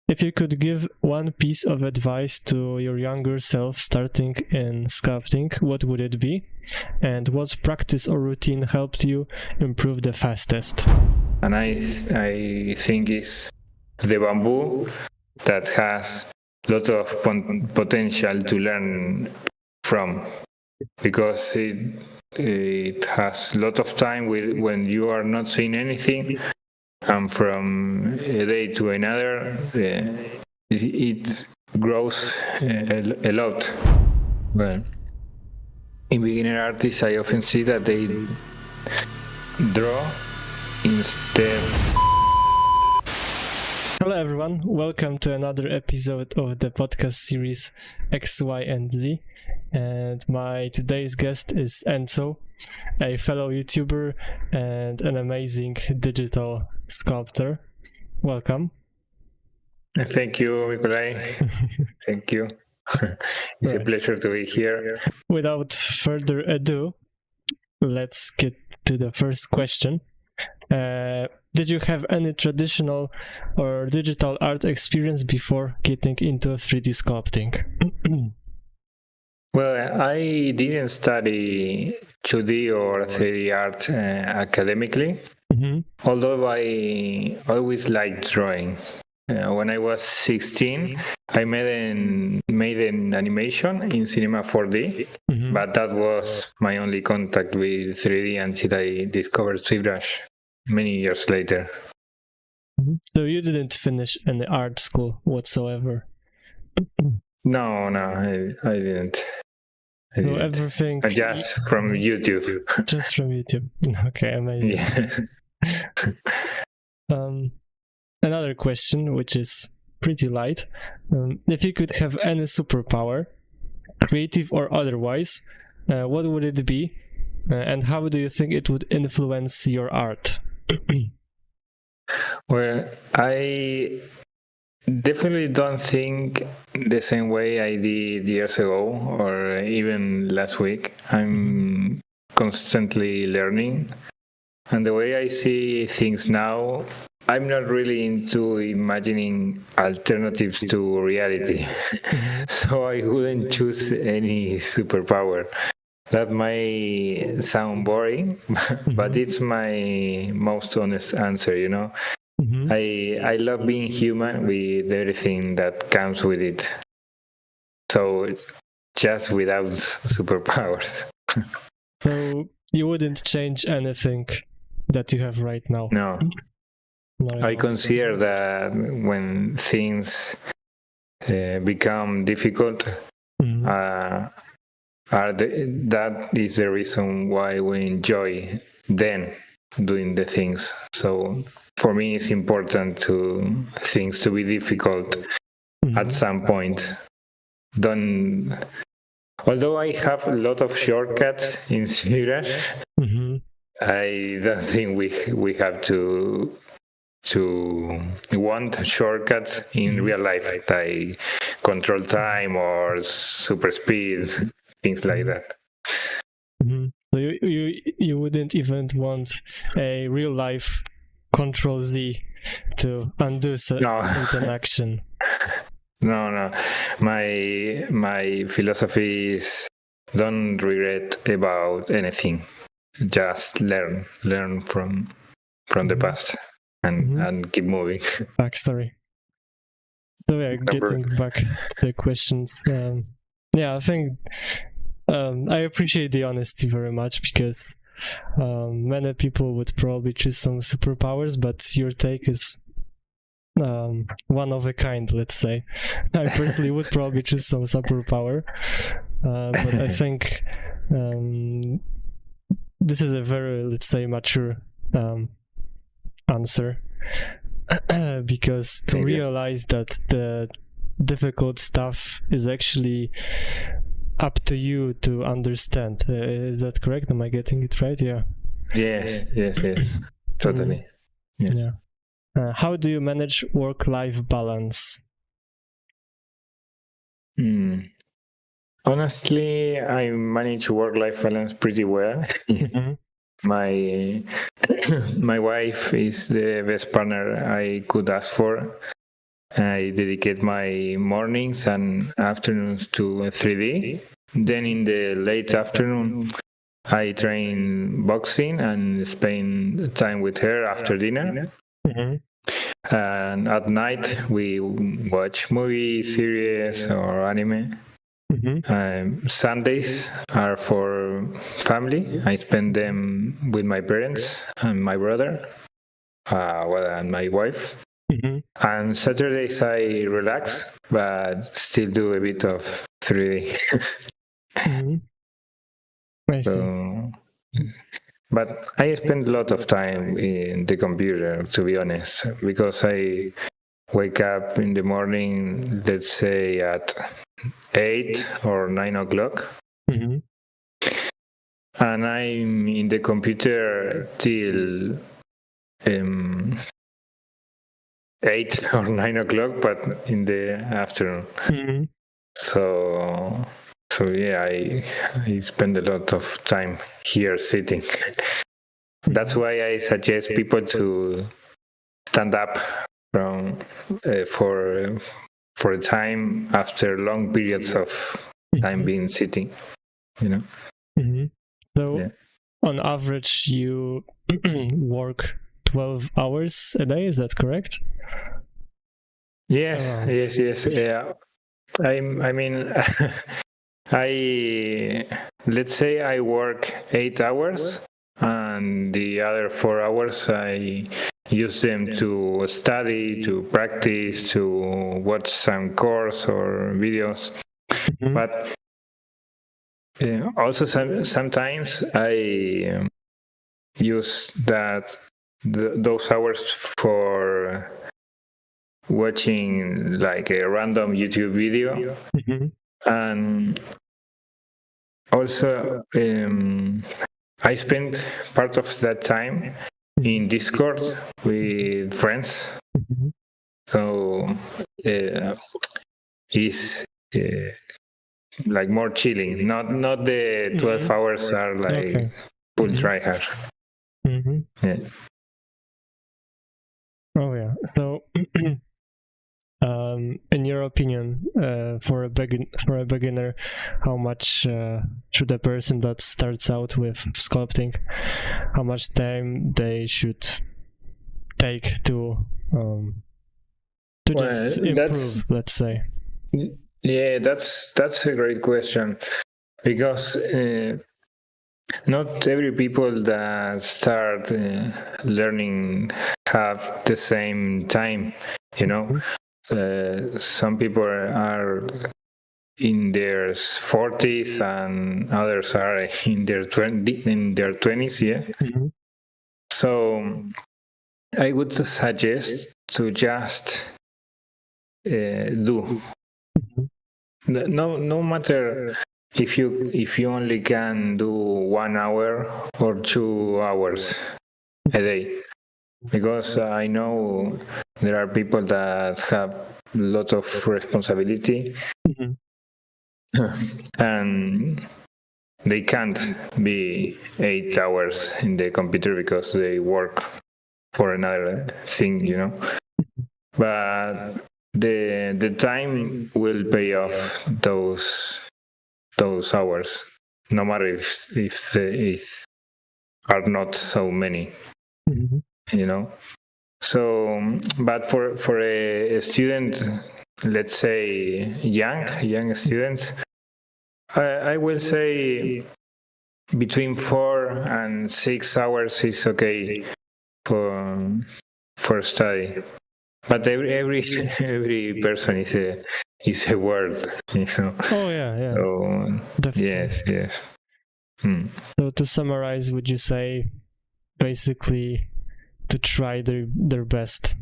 If you could give one piece of advice to your younger self starting in sculpting, what would it be? And what practice or routine helped you improve the fastest? And I think it's the bamboo that has a lot of potential to learn from, because it has a lot of time when you are not seeing anything, and from a day to another it grows a lot. Well, in beginner artists, I often see that they draw instead. Hello everyone, welcome to another episode of the podcast series X, Y, and Z. And my today's guest is Enzo, a fellow YouTuber and an amazing digital sculptor. Welcome. Thank you, Nikolai. Thank you. It's a pleasure to be here. Without further ado, let's get to the first question. Did you have any traditional or digital art experience before getting into 3D sculpting? Well, I didn't study 2D or 3D art academically, although I always liked drawing. When I was 16, I made an animation in Cinema 4D, but that was my only contact with 3D until I discovered Zbrush many years later. So you didn't finish any art school whatsoever? No, I didn't. So everything... Just from YouTube. Just from YouTube. Okay, amazing. Yeah. Another question, which is pretty light. If you could have any superpower, creative or otherwise, what would it be? And how do you think it would influence your art? Well, I definitely don't think the same way I did years ago or even last week. I'm constantly learning. And the way I see things now, I'm not really into imagining alternatives to reality. So I wouldn't choose any superpower. That might sound boring, but it's my most honest answer, you know? I love being human with everything that comes with it. So just without superpowers. So you wouldn't change anything that you have right now? No. I consider that when things become difficult, that is the reason why we enjoy then doing the things. So for me, it's important to things to be difficult at some point. Although I have a lot of shortcuts in Zbrush, I don't think we have to want shortcuts in real life, like control time or super speed, things like that. So you wouldn't even want a real life Control Z to undo certain action? No. My philosophy is don't regret about anything. Just learn from the past. And keep moving. Backstory. So yeah, getting back to the questions. I think I appreciate the honesty very much, because many people would probably choose some superpowers, but your take is one of a kind, let's say. I personally would probably choose some superpower, but I think this is a very, let's say, mature answer, because to realize that the difficult stuff is actually up to you to understand. Is that correct? Am I getting it right? Yeah. Yes. Totally. Yes. Yeah. How do you manage work-life balance? Honestly, I manage work-life balance pretty well. My wife is the best partner I could ask for. I dedicate my mornings and afternoons to 3D. Then in the late afternoon, I train boxing and spend time with her after dinner. And at night, we watch movies, series, or anime. Sundays are for family. I spend them with my parents and my brother, and my wife. And Saturdays I relax, but still do a bit of 3D. I see. So, but I spend a lot of time in the computer, to be honest, because I wake up in the morning, let's say at 8 or 9 o'clock. And I'm in the computer till 8 or 9 o'clock, but in the afternoon. So yeah, I spend a lot of time here sitting. That's why I suggest people to stand up from for a time after long periods of time being sitting. So, on average, you work 12 hours a day. Is that correct? Yes. Yeah. I mean, let's say I work 8 hours, and the other 4 hours I use them to study, to practice, to watch some course or videos. But also sometimes I use those hours for watching like a random YouTube video. And also I spend part of that time in Discord with friends. So it's like more chilling. Not the 12 hours are like full try hard. Yeah. Oh yeah. So in your opinion, for a beginner, how much should a person that starts out with sculpting, how much time they should take to just improve, let's say? Yeah, that's a great question, because not every people that start learning have the same time, some people are in their 40s and others are in their 20s. Yeah. So I would suggest to just do. No matter if you only can do 1 hour or 2 hours a day, because I know there are people that have a lot of responsibility and they can't be 8 hours in the computer because they work for another thing, but the time will pay off those hours, no matter if are not so many, So, but for a student, let's say young students, I will say between 4 and 6 hours is okay for study. But every person is a word, Oh yeah. So, definitely. Yes. So to summarize, would you say basically to try their best,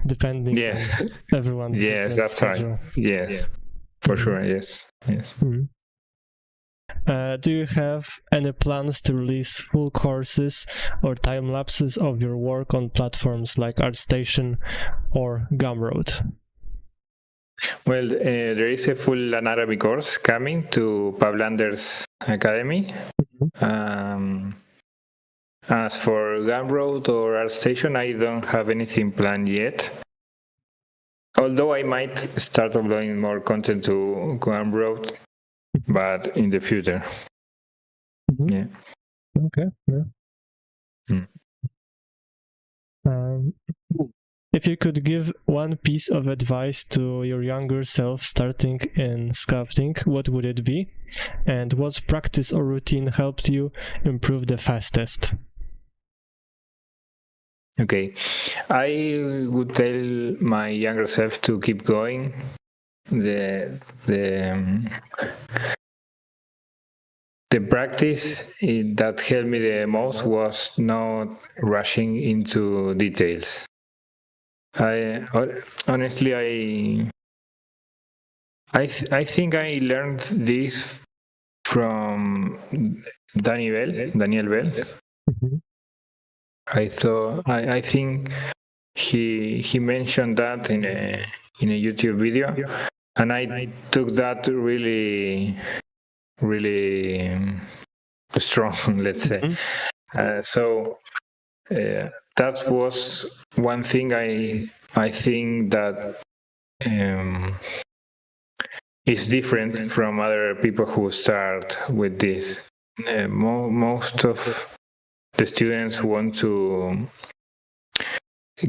depending on everyone's different schedule? Right. Yes, for sure. Yes. Do you have any plans to release full courses or time lapses of your work on platforms like ArtStation or Gumroad? Well, there is a full anatomy course coming to Pablander's Academy. As for Gumroad or ArtStation, I don't have anything planned yet. Although I might start uploading more content to Gumroad, but in the future. Yeah. Okay. Yeah. If you could give one piece of advice to your younger self starting in sculpting, what would it be? And what practice or routine helped you improve the fastest? Okay. I would tell my younger self to keep going. The practice that helped me the most was not rushing into details. Honestly, I think I learned this from Daniel Bell. I think he mentioned that in a YouTube video, and I took that really strong, let's say. So that was one thing I think that is different from other people who start with this. Most of the students want to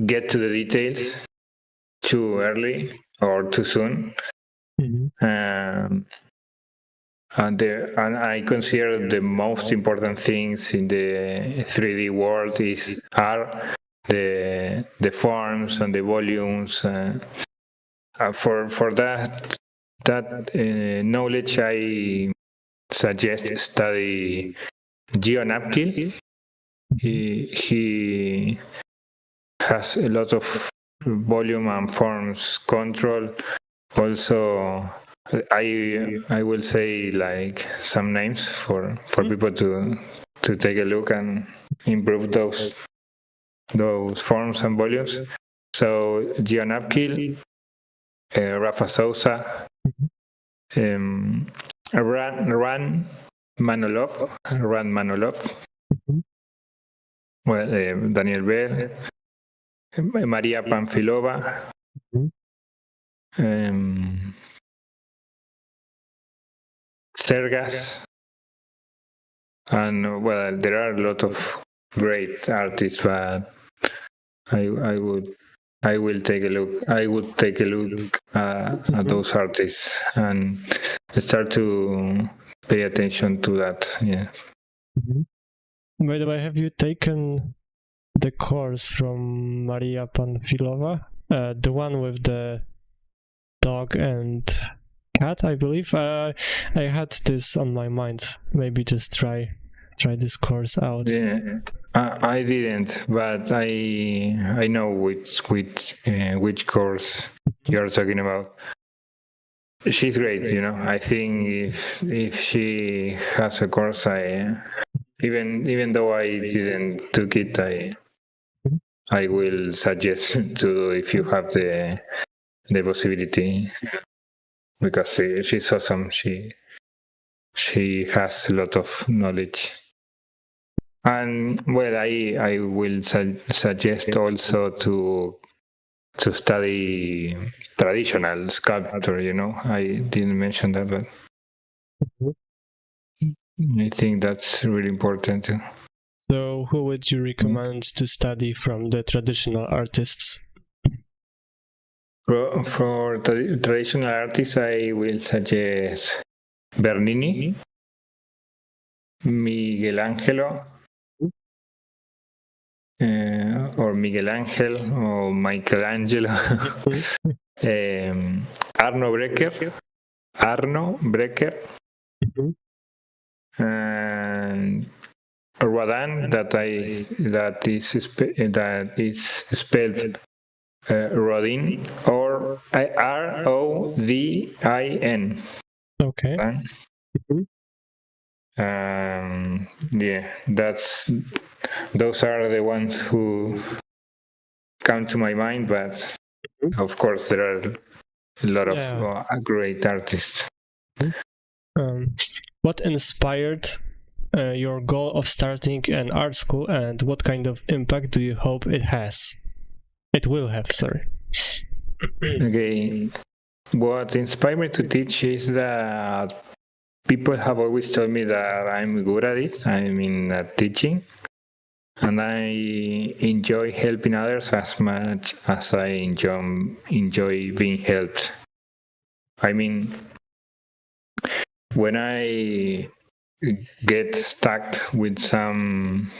get to the details too early or too soon. And I consider the most important things in the 3D world are the forms and the volumes. For that knowledge, I suggest study Gio Napkil. He has a lot of volume and forms control. Also, I will say like some names for people to take a look and improve those forms and volumes. So Gio Napkil, Rafa Sousa, Ran Manolov, well, Daniel Bell, Maria Panfilova, Sergas, and well, there are a lot of great artists, but I will take a look. I would take a look at those artists and start to pay attention to that. Yeah. By the way, have you taken the course from Maria Panfilova, the one with the dog and cat, I believe? I had this on my mind. Maybe just try this course out. Yeah, I didn't, but I know which course you're talking about. She's great, you know. I think if she has a course, even though I didn't took it, I will suggest to if you have the possibility, because she's awesome. She has a lot of knowledge. And well, I will suggest also to study traditional sculpture. You know, I didn't mention that, but I think that's really important too. So, who would you recommend to study from the traditional artists? For traditional artists, I will suggest Bernini, Miguel Angelo, or Miguel Angel, or Michelangelo, Arno Breker, and Rodin, that is spelled Rodin, or Rodin. Okay. Yeah, those are the ones who come to my mind, but of course there are a lot of great artists. What inspired your goal of starting an art school, and what kind of impact do you hope it will have? Sorry. Okay, what inspired me to teach is that people have always told me that I'm good at it. I mean, at teaching, and I enjoy helping others as much as I enjoy being helped. I mean, when I get stuck with some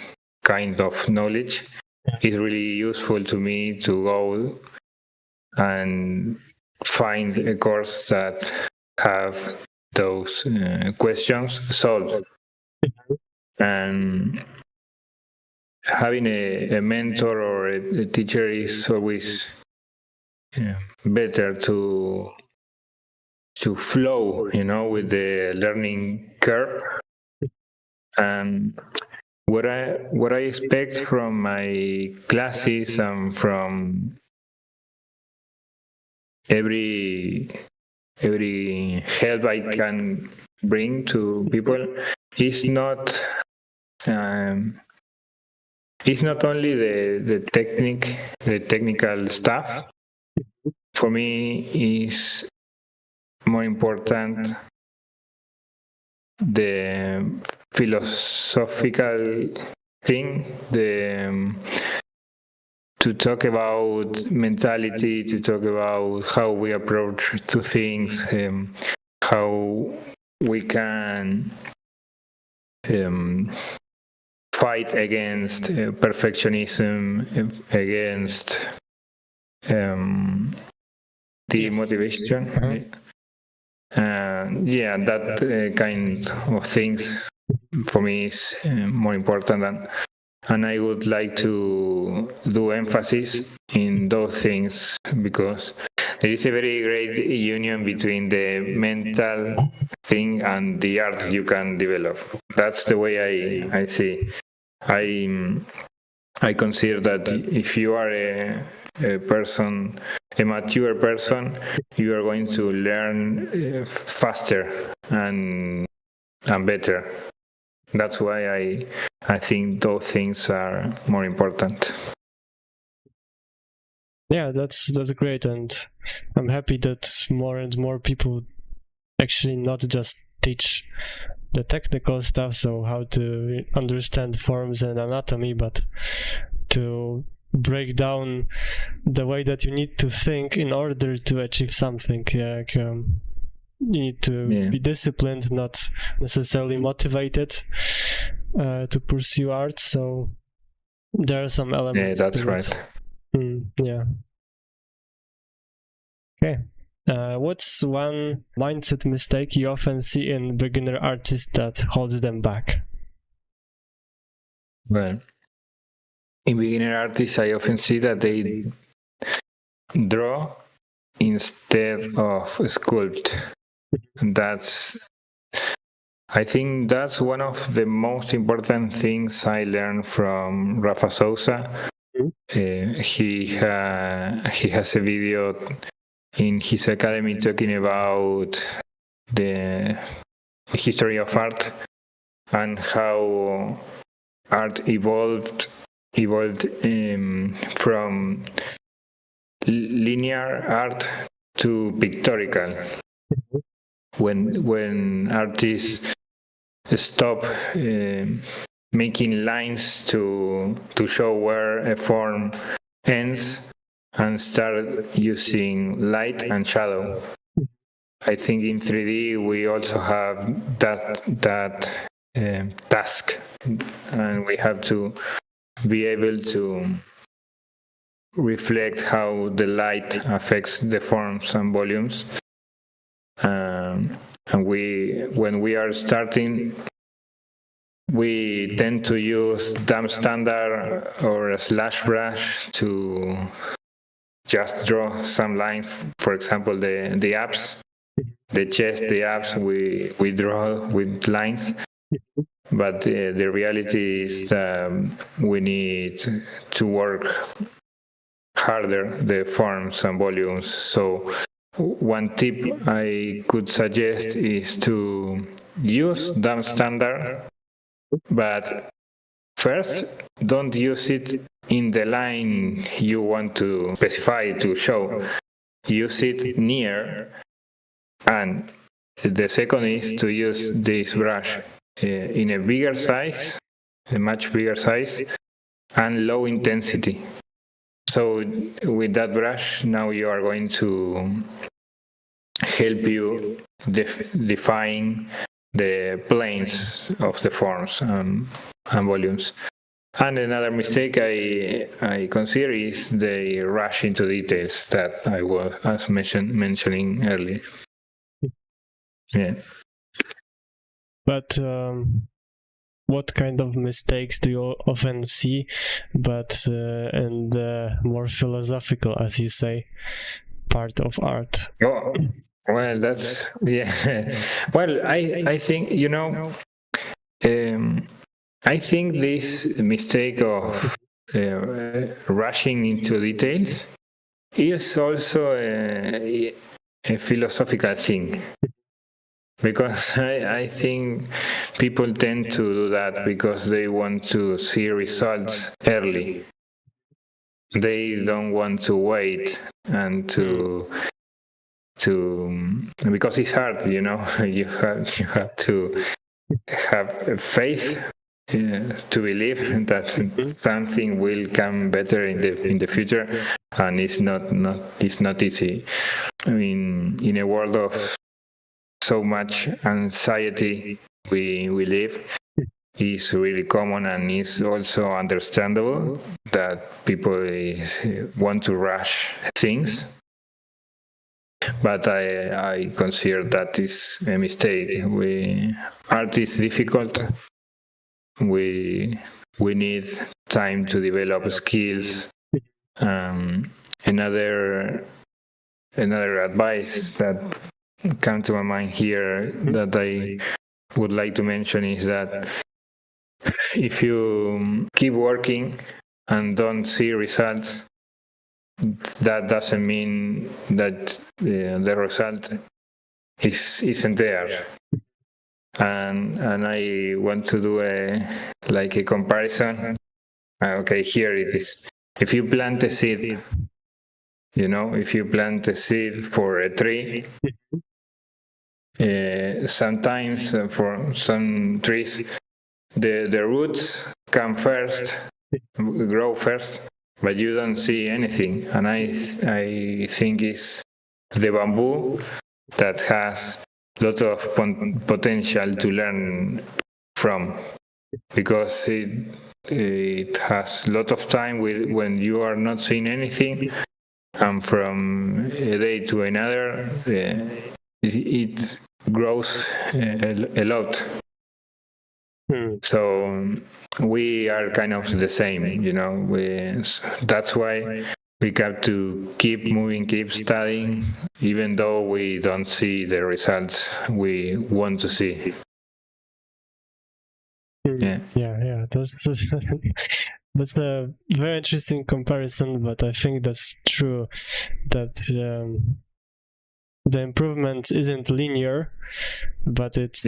kind of knowledge, it's really useful to me to go and find a course that have those questions solved. And having a mentor or a teacher is always better to flow, with the learning curve. And what I expect from my classes and from every help I can bring to people is not it's not only the technical stuff. For me, is more important the philosophical thing, to talk about mentality, to talk about how we approach to things, how we can fight against perfectionism, against demotivation. That kind of things for me is more important, and I would like to do emphasis in those things, because there is a very great union between the mental thing and the art you can develop. That's the way I see. I consider that if you are a mature person, you are going to learn faster and better. That's why I think those things are more important. Yeah, that's great, and I'm happy that more and more people actually not just teach the technical stuff, so how to understand forms and anatomy, but to break down the way that you need to think in order to achieve something. You need to be disciplined, not necessarily motivated to pursue art. So there are some elements. Yeah, that's right. Yeah. Okay. What's one mindset mistake you often see in beginner artists that holds them back? Well, in beginner artists, I often see that they draw instead of sculpt. I think that's one of the most important things I learned from Rafa Sousa. He has a video in his academy talking about the history of art and how art evolved from linear art to pictorial. When artists stop making lines to show where a form ends and start using light and shadow. I think in 3D we also have that task, and we have to be able to reflect how the light affects the forms and volumes. And when we are starting, we tend to use dumb standard or a slash brush to just draw some lines. For example, the abs, the chest, the abs, we draw with lines. But the reality is that we need to work harder the forms and volumes. So one tip I could suggest is to use dumb standard, but first, don't use it in the line you want to specify to show. use it near, and the second is to use this brush in a bigger size, a much bigger size, and low intensity. So with that brush, now you are going to help you define the planes of the forms and volumes. And another mistake I consider is the rush into details that I was mentioning earlier. Yeah. But what kind of mistakes do you often see, but in the more philosophical, as you say, part of art? Oh, well, that's, yeah. Well, I think, I think this mistake of rushing into details is also a philosophical thing. Because I think people tend to do that because they want to see results early. They don't want to wait and because it's hard, you have to have faith to believe that something will come better in the future, and it's not easy. I mean, in a world of so much anxiety we live, is really common, and is also understandable that people want to rush things. But I consider that is a mistake. Art is difficult. We need time to develop skills. Another advice that come to my mind here that I would like to mention is that if you keep working and don't see results, that doesn't mean that the result isn't there. And I want to do a comparison. Okay, here it is. If you plant a seed, if you plant a seed for a tree, sometimes for some trees, the roots come first, grow first, but you don't see anything. And I think it's the bamboo that has a lot of potential to learn from, because it has a lot of time when you are not seeing anything, and from a day to another, it grows a lot. So we are kind of the same, that's why we have to keep moving, keep studying, even though we don't see the results we want to see. Yeah. That's a very interesting comparison, but I think that's true, that the improvement isn't linear, but it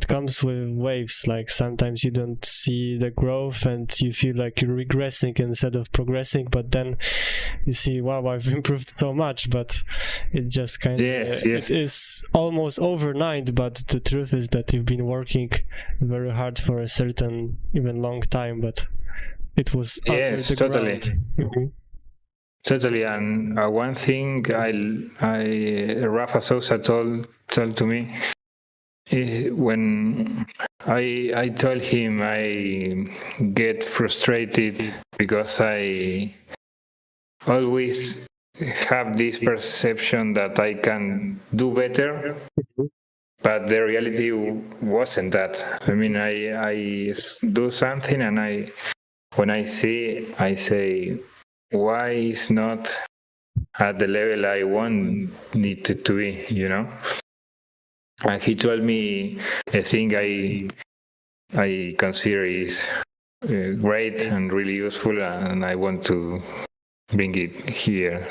comes with waves. Like sometimes you don't see the growth and you feel like you're regressing instead of progressing, but then you see, wow, I've improved so much. But it just kind of it is almost overnight, but the truth is that you've been working very hard for a certain, even long time, but it was under the ground. Totally, and one thing Rafa Sousa told to me, when I told him I get frustrated because I always have this perception that I can do better, but the reality wasn't that. I mean, I do something, and when I see, I say, why is not at the level I want it to be, And he told me a thing I consider is great and really useful, and I want to bring it here.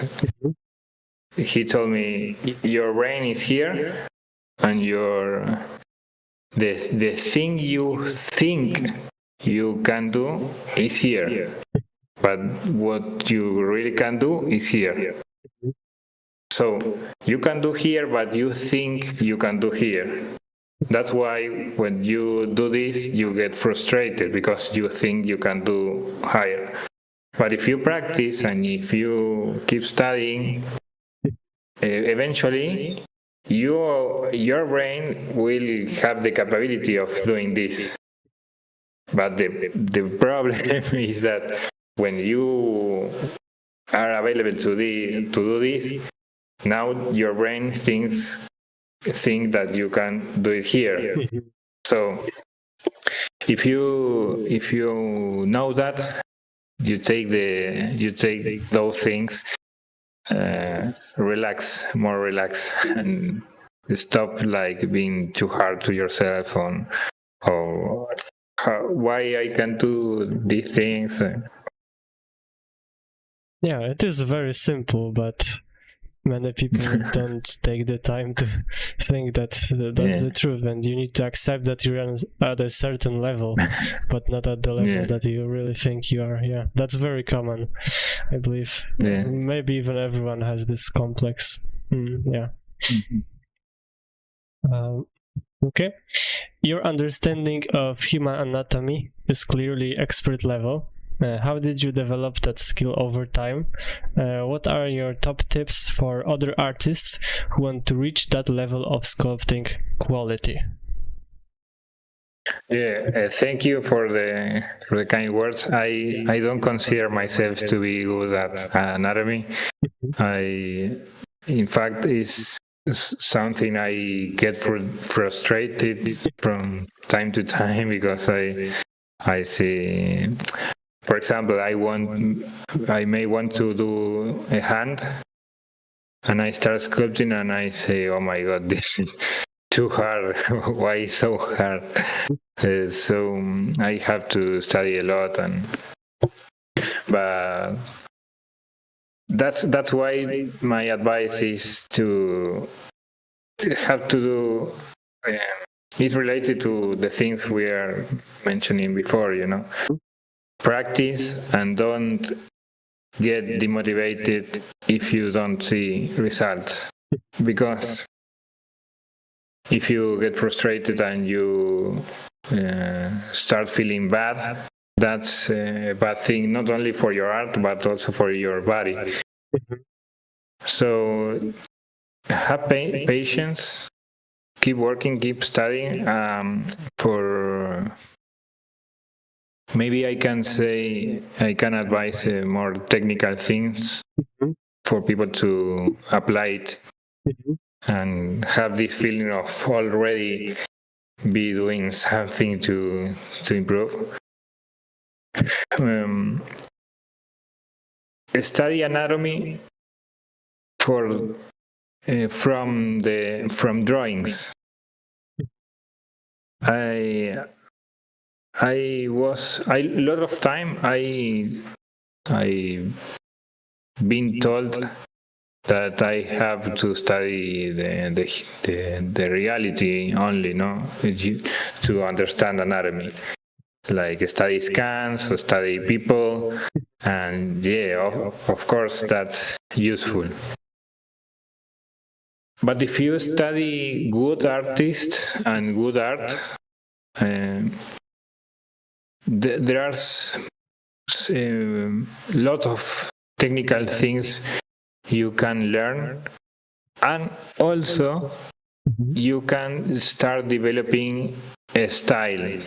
He told me, your brain is here, and the thing you think you can do is here. But what you really can do is here. So you can do here, but you think you can do here. That's why when you do this, you get frustrated because you think you can do higher. But if you practice and if you keep studying, eventually your brain will have the capability of doing this. But the problem is that when you are available to do this, now your brain think that you can do it here. So if you know that, you take those things, more relax, and stop like being too hard to yourself on why I can do these things. Yeah, it is very simple, but many people don't take the time to think that that's the truth, and you need to accept that you're at a certain level, but not at the level that you really think you are. Yeah, that's very common, I believe. Maybe even everyone has this complex. Yeah. Okay. Your understanding of human anatomy is clearly expert level. How did you develop that skill over time? What are your top tips for other artists who want to reach that level of sculpting quality? Yeah, thank you for the kind words. I don't consider myself to be good at anatomy. In fact, is something I get frustrated from time to time because I see, for example, I may want to do a hand, and I start sculpting, and I say, "Oh my God, this is too hard. Why so hard?" So I have to study a lot, but that's why my advice is to have to do. It's related to the things we are mentioning before, practice and don't get demotivated if you don't see results, because if you get frustrated and you start feeling bad, that's a bad thing, not only for your art but also for your body. So have patience, keep working, keep studying. For maybe I can advise more technical things for people to apply it and have this feeling of already be doing something to improve. Study anatomy from drawings. A lot of time I been told that I have to study the reality only, to understand anatomy, like study scans or study people, and of course that's useful. But if you study good artists and good art, there are a lot of technical things you can learn, and also you can start developing a style.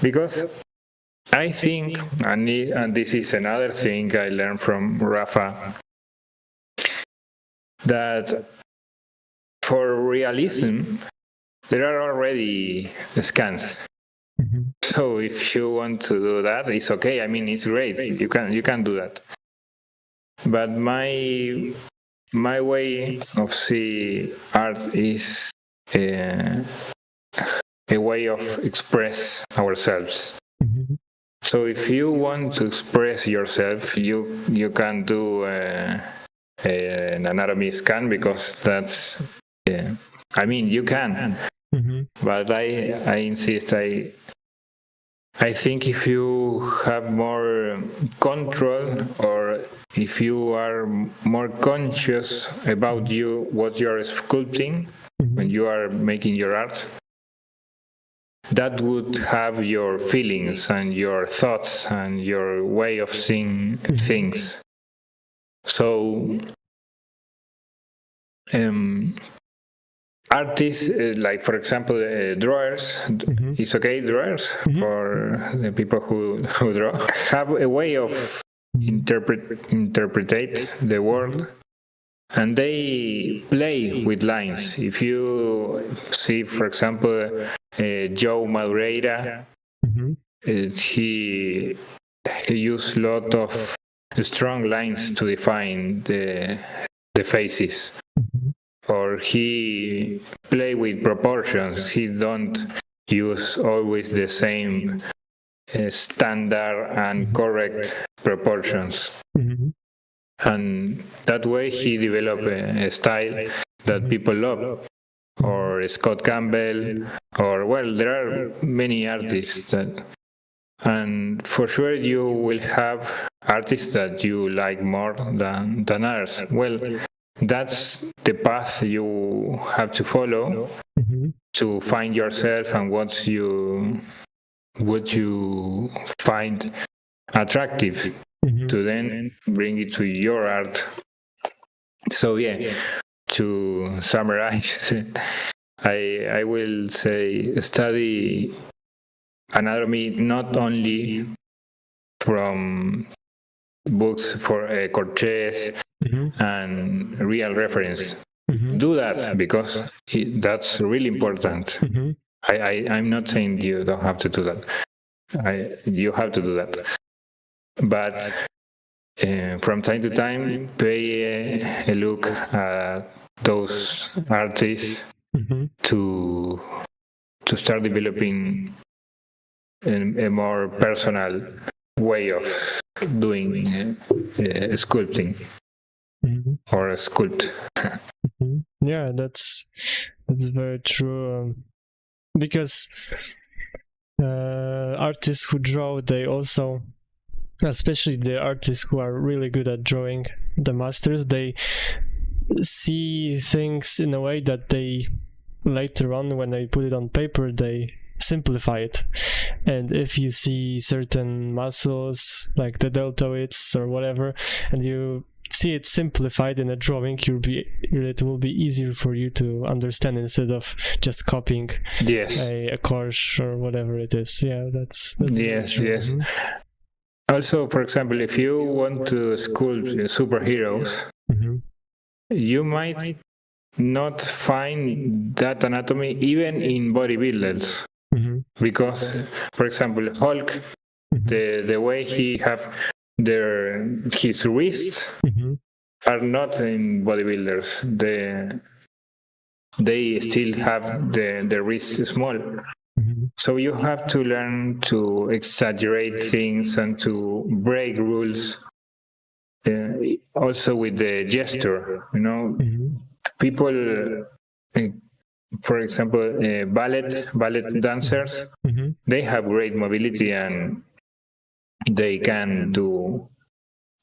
Because I think, and this is another thing I learned from Rafa, that for realism, there are already scans. So if you want to do that, it's okay. I mean, it's great. You can do that. But my way of see art is a way of express ourselves. So if you want to express yourself, you can do an anatomy scan, because that's. I mean, you can, but I insist. I think if you have more control, or if you are more conscious about what you're sculpting when you are making your art, that would have your feelings and your thoughts and your way of seeing things. So artists, like for example, drawers, it's okay, drawers, for the people who draw, have a way of interpret the world, and they play with lines. If you see, for example, Joe Madureira, he used a lot of strong lines to define the faces. Or he play with proportions. He don't use always the same standard and correct proportions. And that way he developed a style that people love. Or Scott Campbell, or well, there are many artists that, and for sure you will have artists that you like more than others. Well, that's the path you have to follow to find yourself and what you find attractive to then bring it to your art. So yeah, to summarize, I will say study anatomy not only from books for Cortez and real reference. Do that because that's really important. I'm not saying you don't have to do that. You have to do that. But from time to time, pay a look at those artists to start developing a more personal way of doing sculpting or a sculpt. Yeah, that's very true. Because artists who draw, they also, especially the artists who are really good at drawing, the masters, they see things in a way that they later on, when they put it on paper, they simplify it. And if you see certain muscles like the deltoids or whatever, and you see it simplified in a drawing, it will be easier for you to understand instead of just copying a course or whatever it is. Yeah, that's yes. Also, for example, if you want to sculpt superheroes, you might not find that anatomy even in bodybuilders. Because, for example, Hulk, the way he have his wrists are not in bodybuilders. They still have the wrists small. So you have to learn to exaggerate things and to break rules. Also with the gesture, people. For example, ballet dancers, they have great mobility and they can do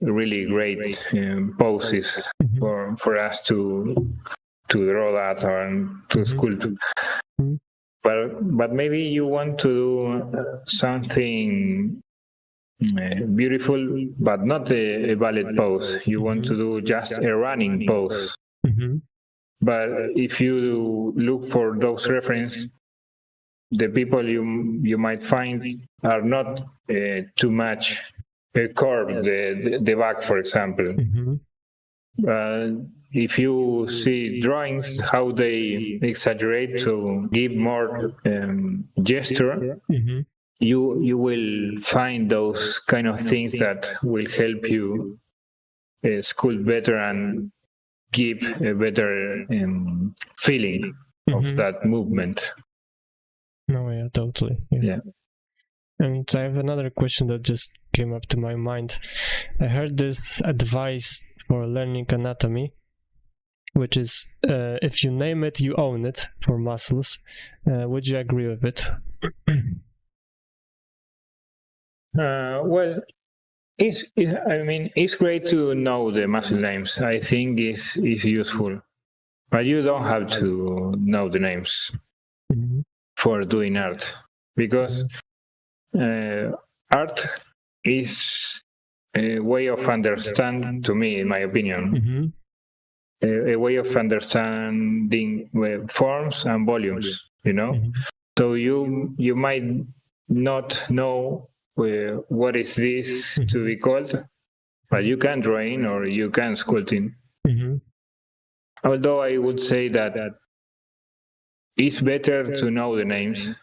really great poses for us to draw that or to sculpt. But maybe you want to do something beautiful, but not a ballet pose. You want to do just a running pose. But if you look for those references, the people you might find are not too much curved, the back, for example. If you see drawings, how they exaggerate to give more gesture, you will find those kind of things that will help you sculpt better and give a better feeling of that movement. No, yeah, totally. Yeah. And I have another question that just came up to my mind. I heard this advice for learning anatomy, which is if you name it, you own it, for muscles. Would you agree with it? Well, it's great to know the muscle names. I think is useful, but you don't have to know the names for doing art, because art is a way of understand, to me, in my opinion, a way of understanding forms and volumes. So you might not know what is this to be called, but you can drawing or you can sculpting. Although I would say that it's better to know the names,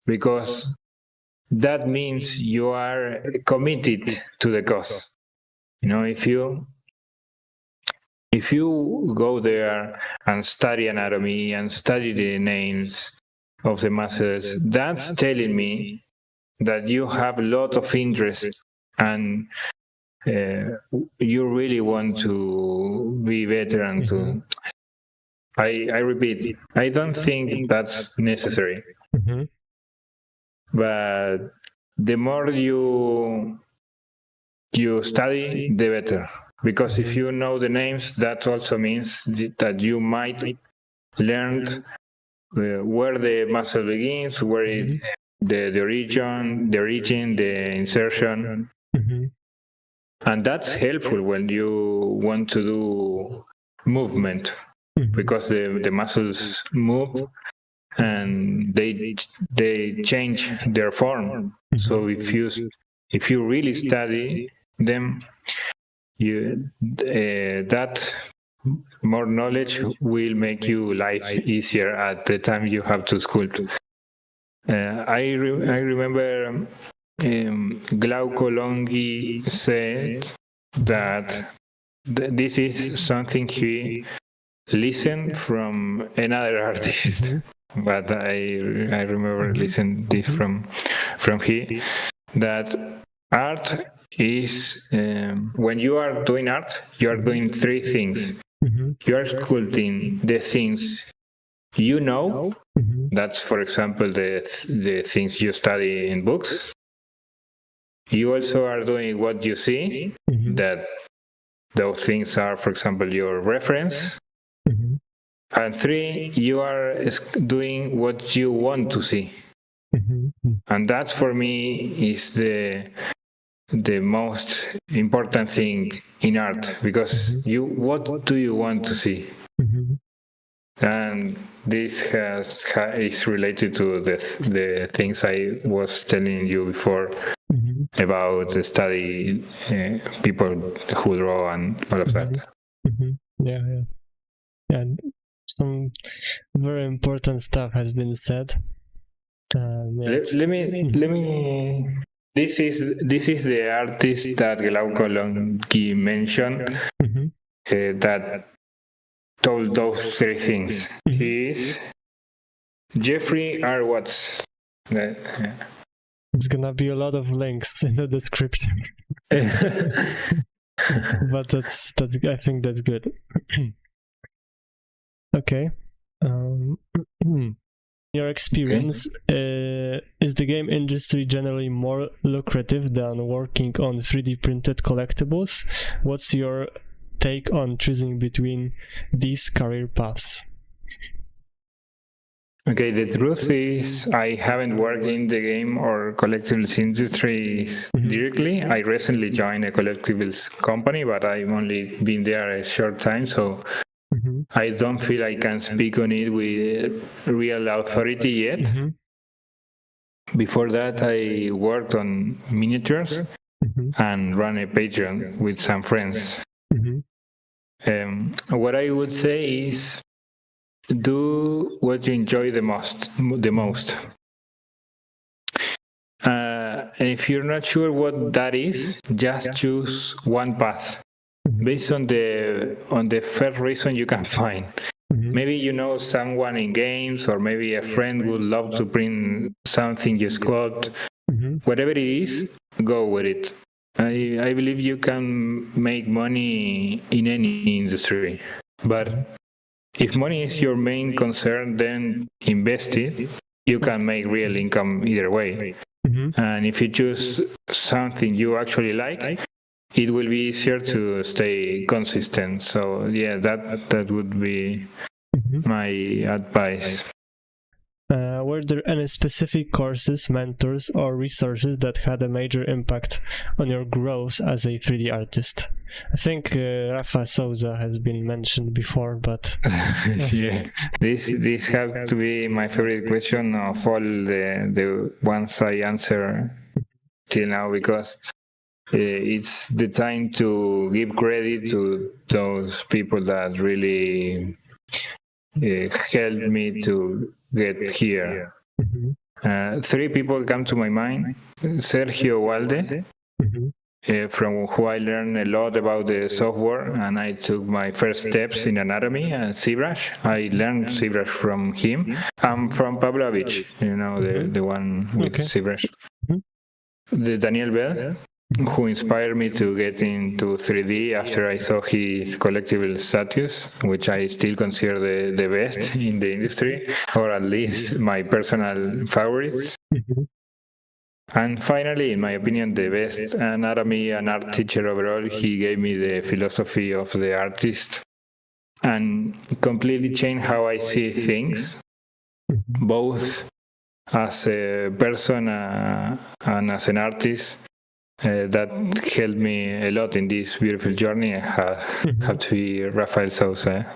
because that means you are committed to the cause. If you go there and study anatomy and study the names of the muscles, that's telling me that you have a lot of interest and you really want to be better and to. I repeat, I don't think that's necessary. But the more you study, the better. Because if you know the names, that also means that you might learn where the muscle begins, where the origin, the insertion. And that's helpful when you want to do movement, because the muscles move and they change their form. So if you really study them, that more knowledge will make you life easier at the time you have to sculpt. I remember Glauco Longhi said that this is something he listened from another artist, but I remember listening this from he, that art is when you are doing art, you are doing three things. You are sculpting the things you know. That's, for example, the things you study in books. You also are doing what you see, that those things are, for example, your reference. And three, you are doing what you want to see. And that, for me, is the most important thing in art, because what do you want to see? And this is related to the things I was telling you before about the study, people who draw and all of that. Yeah. Some very important stuff has been said. Let me. This is the artist that Glauco Longhi mentioned, that told those three things. He is Jeffrey R. Watts. It's gonna be a lot of links in the description. But that's I think that's good. Okay. Your experience, is the game industry generally more lucrative than working on 3D printed collectibles? What's your take on choosing between these career paths? Okay, the truth is I haven't worked in the game or collectibles industry directly. I recently joined a collectibles company, but I've only been there a short time, so I don't feel I can speak on it with real authority yet. Before that, I worked on miniatures and ran a Patreon with some friends. What I would say is, do what you enjoy the most. And if you're not sure what that is, just choose one path based on the first reason you can find. Maybe you know someone in games, or maybe a friend would love to print something you sculpt. Whatever it is, go with it. I believe you can make money in any industry, but if money is your main concern, then invest it. You can make real income either way. And if you choose something you actually like, it will be easier to stay consistent. So yeah, that would be my advice. Were there any specific courses, mentors, or resources that had a major impact on your growth as a 3D artist? I think Rafa Souza has been mentioned before, but yeah, this has to be my favorite question of all the ones I answer till now, because it's the time to give credit to those people that really helped me to get here. Three people come to my mind. Sergio Walde, from who I learned a lot about the software, and I took my first steps in anatomy and Zbrush. I learned Zbrush from him. I'm from Pavlovich, the one with Zbrush. The Daniel Bell, who inspired me to get into 3D after I saw his collectible statues, which I still consider the best in the industry, or at least my personal favorites. And finally, in my opinion, the best anatomy and art teacher overall. He gave me the philosophy of the artist and completely changed how I see things, both as a person and as an artist. That helped me a lot in this beautiful journey. I have to be Rafael Sousa.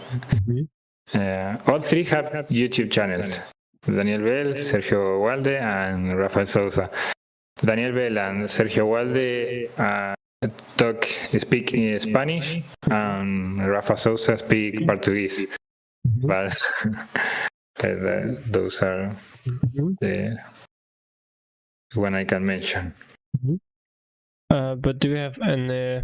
All three have YouTube channels: Daniel Bell, Sergio Walde, and Rafael Sousa. Daniel Bell and Sergio Walde speak in Spanish, and Rafa Sousa speak Portuguese. But those are the one I can mention. But do you have any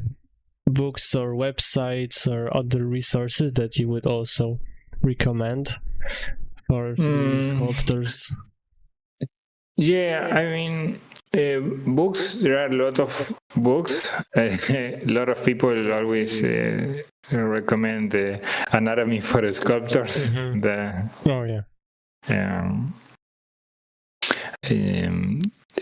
books or websites or other resources that you would also recommend for sculptors? Yeah, I mean, books, there are a lot of books. A lot of people always recommend the anatomy for sculptors. Oh, yeah.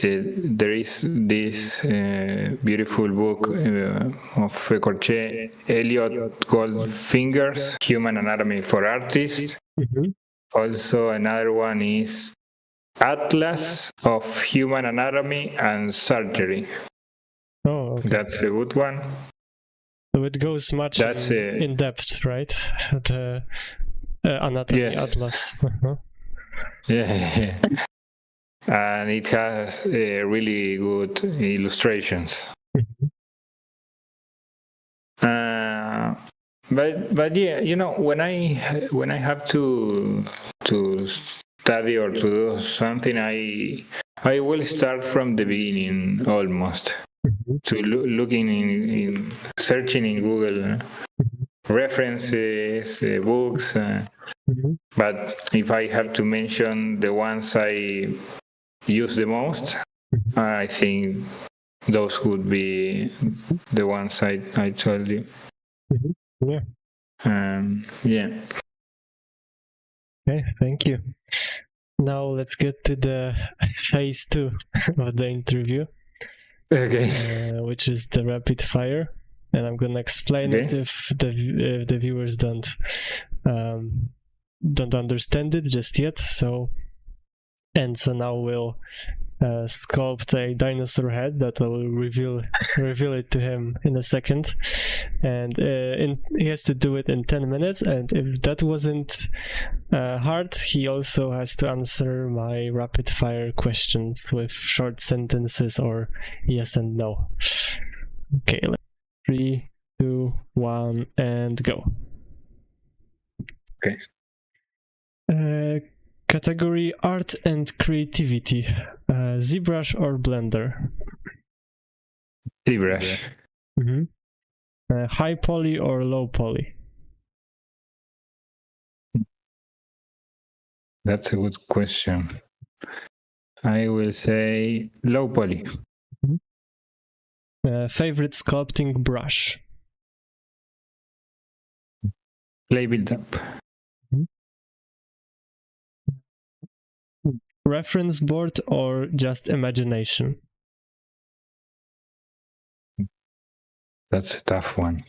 There is this beautiful book of Corché, Elliot Goldfinger's Human Anatomy for Artists. Also, another one is Atlas of Human Anatomy and Surgery. Oh, okay. That's a good one. So it goes much in depth, right? The anatomy atlas. Yeah. And it has really good illustrations. But yeah, when I have to study or to do something, I will start from the beginning almost, to looking in searching in Google references, books. But if I have to mention the ones I use the most, I think those would be the ones I told you. Yeah. Yeah. Okay, thank you. Now let's get to the phase 2 of the interview. Okay. Which is the rapid fire, and I'm gonna explain it if the viewers don't understand it just yet. So now we'll sculpt a dinosaur head that I will reveal it to him in a second, and he has to do it in 10 minutes, and if that wasn't hard, he also has to answer my rapid fire questions with short sentences or yes and no. Okay, 3, 2, 1, and go. Okay. Category art and creativity. ZBrush or Blender? ZBrush. High poly or low poly? That's a good question. I will say low poly. Favorite sculpting brush? Clay build-up. reference board or just imagination? That's a tough one.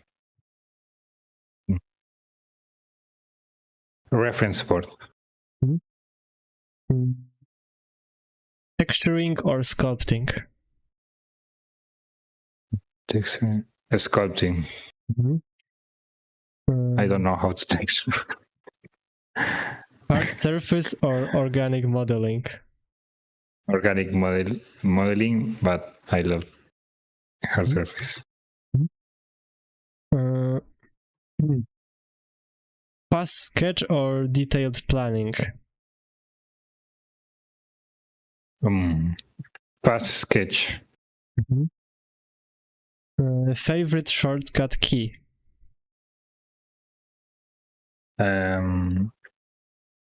Reference board. Texturing or sculpting? Sculpting. I don't know how to texture. Hard surface or organic modeling? Organic modeling, but I love hard surface. Fast sketch or detailed planning? Fast sketch. Favorite shortcut key?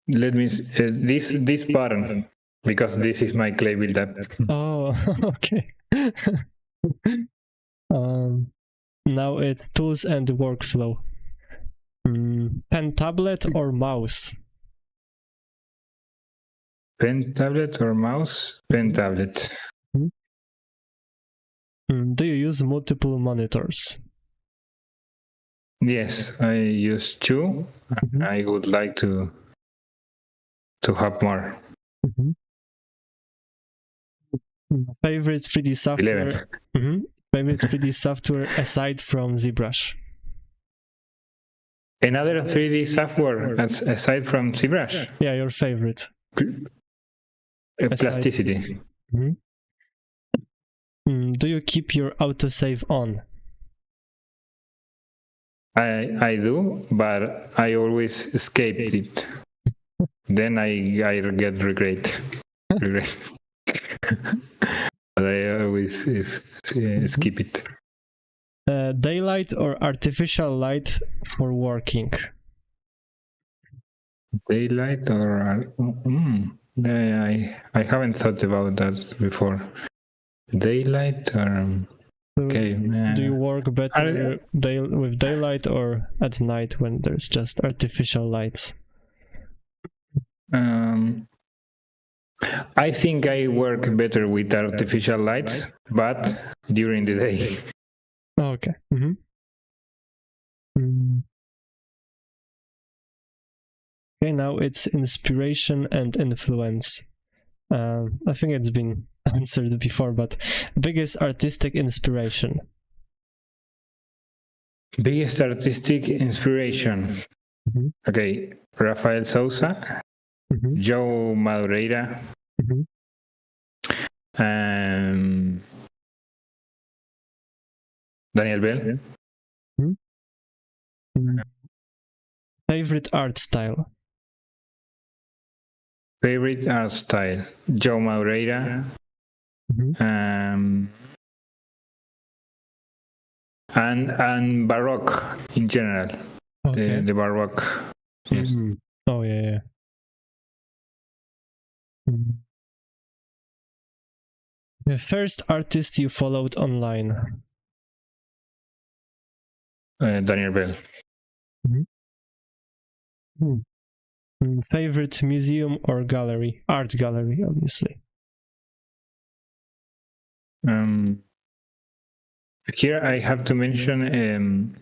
Let me this button, because this is my clay build-up. Oh, okay. Now it's tools and workflow. Pen tablet or mouse? Pen tablet or mouse? Pen tablet. Do you use multiple monitors? Yes, I use two. I would like to have more. Favorite 3D software? 11. Favorite 3D software aside from Zbrush? Another 3D software aside from Zbrush? Yeah, your favorite. Plasticity. Do you keep your autosave on? I do, but I always escape it. Then I get regret. But I always skip it. Daylight or artificial light for working? Daylight or I haven't thought about that before. Daylight or okay. Do you work better with daylight or at night when there's just artificial lights? I think I work better with artificial lights, but during the day. Okay. Okay, now it's inspiration and influence. I think it's been answered before, but biggest artistic inspiration? Biggest artistic inspiration. Okay, Rafael Sousa, Joe Madureira, Daniel Bell. Favorite art style? Favorite art style, Joe Madureira, and Baroque in general. Okay. The Baroque. Yes. Oh yeah. The first artist you followed online? Daniel Bell. Favorite museum or gallery? Art gallery, obviously. Here I have to mention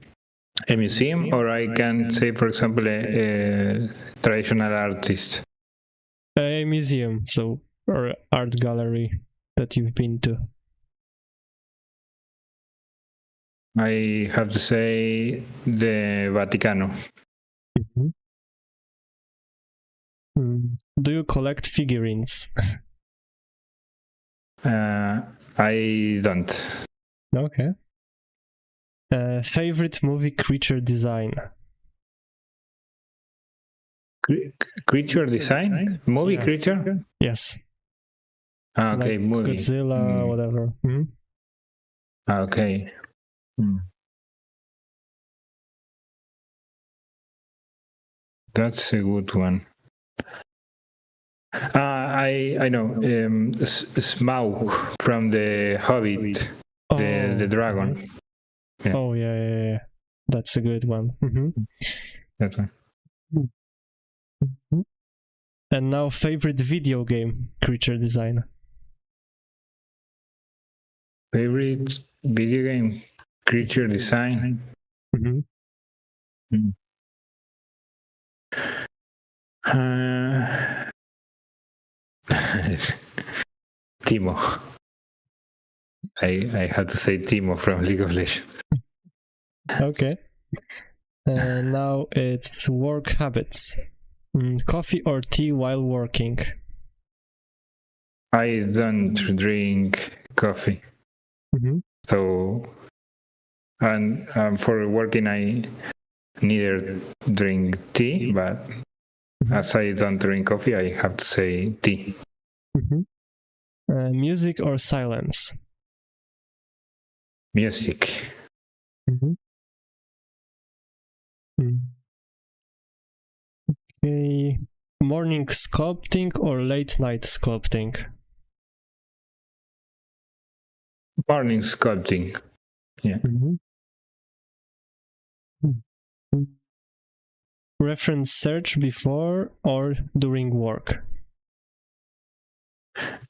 a museum, or I can say, for example, a traditional artist. A museum, so, or art gallery that you've been to. I have to say the Vaticano. Do you collect figurines? I don't. Okay. Favorite movie creature design? Creature design? Movie creature? Yes. Okay, like movie. Godzilla, whatever. Okay. That's a good one. I know. Smaug from the Hobbit, the dragon. Yeah. Oh yeah. That's a good one. That one. And now favorite video game creature design. Favorite video game creature design. Mm-hmm. Timo. I had to say Timo from League of Legends. Okay. And now it's work habits. Coffee or tea while working? I don't drink coffee. Mm-hmm. So, and for working, I neither drink tea, but as I don't drink coffee, I have to say tea. Mm-hmm. Music or silence? Music. Mm-hmm. Okay. Morning sculpting or late night sculpting? Morning sculpting. Yeah. Mm-hmm. Reference search before or during work?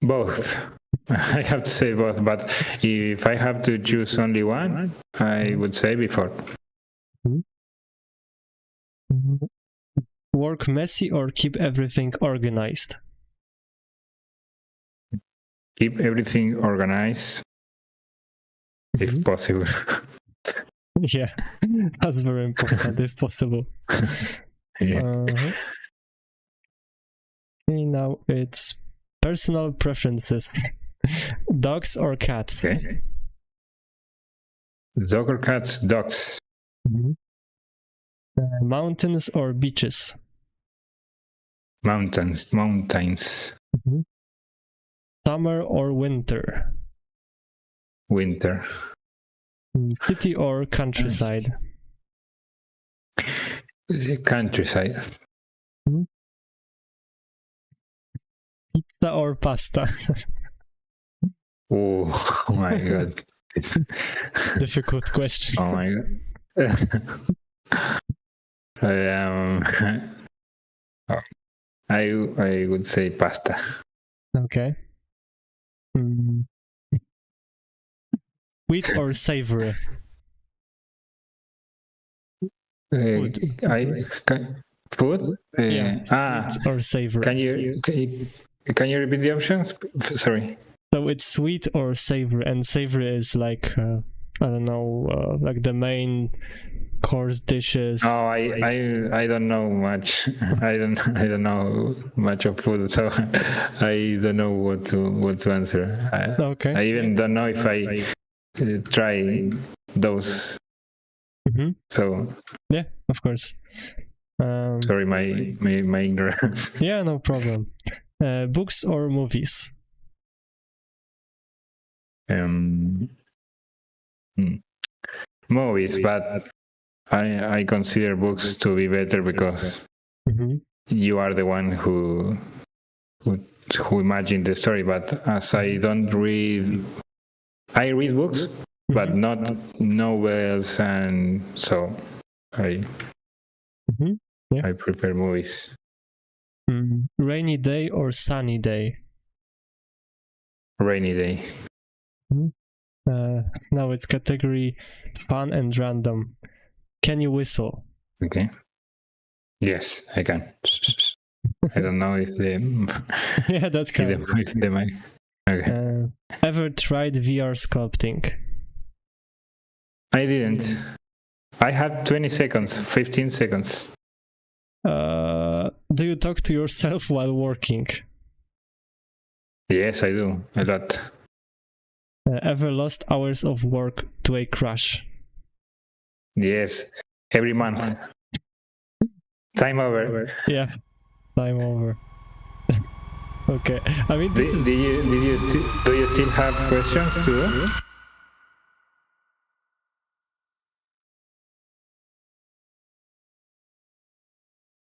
Both. I have to say both, but if I have to choose only one, I would say before. Mm-hmm. Work messy or keep everything organized? Keep everything organized, if possible. Yeah, that's very important, if possible. Yeah. Okay, now it's personal preferences. Dogs or cats? Okay. Dog or cats? Dogs. Mm-hmm. Mountains or beaches? Mountains. Mm-hmm. Summer or winter? Winter. City or countryside? Countryside. Mm-hmm. Pizza or pasta? Oh my god. Difficult question. Oh my god. I would say pasta. Okay. Sweet or savory? Food. Food? Yeah, sweet or savory. Can you repeat the options? Sorry. So it's sweet or savory, and savory is like I don't know, like the main course dishes. Oh, I don't know much. I don't know much of food, so I don't know what to answer. Okay. I even don't know if I try those. Mm-hmm. So yeah, of course. Sorry, my ignorance. Yeah, no problem. Books or movies? Movies, but I consider books to be better because you are the one who imagined the story. But as I don't read, I read books, but not novels, and so I prefer movies. Rainy day or sunny day? Rainy day. Now it's category fun and random. Can you whistle? Okay. Yes, I can. I don't know if the yeah, that's kind of the mic. Okay. Ever tried VR sculpting? I didn't. I had 20 seconds, 15 seconds. Do you talk to yourself while working? Yes, I do. A lot. Ever lost hours of work to a crash? Yes, every month. Time over. Yeah, time over. Okay, I mean, do you still have questions to do?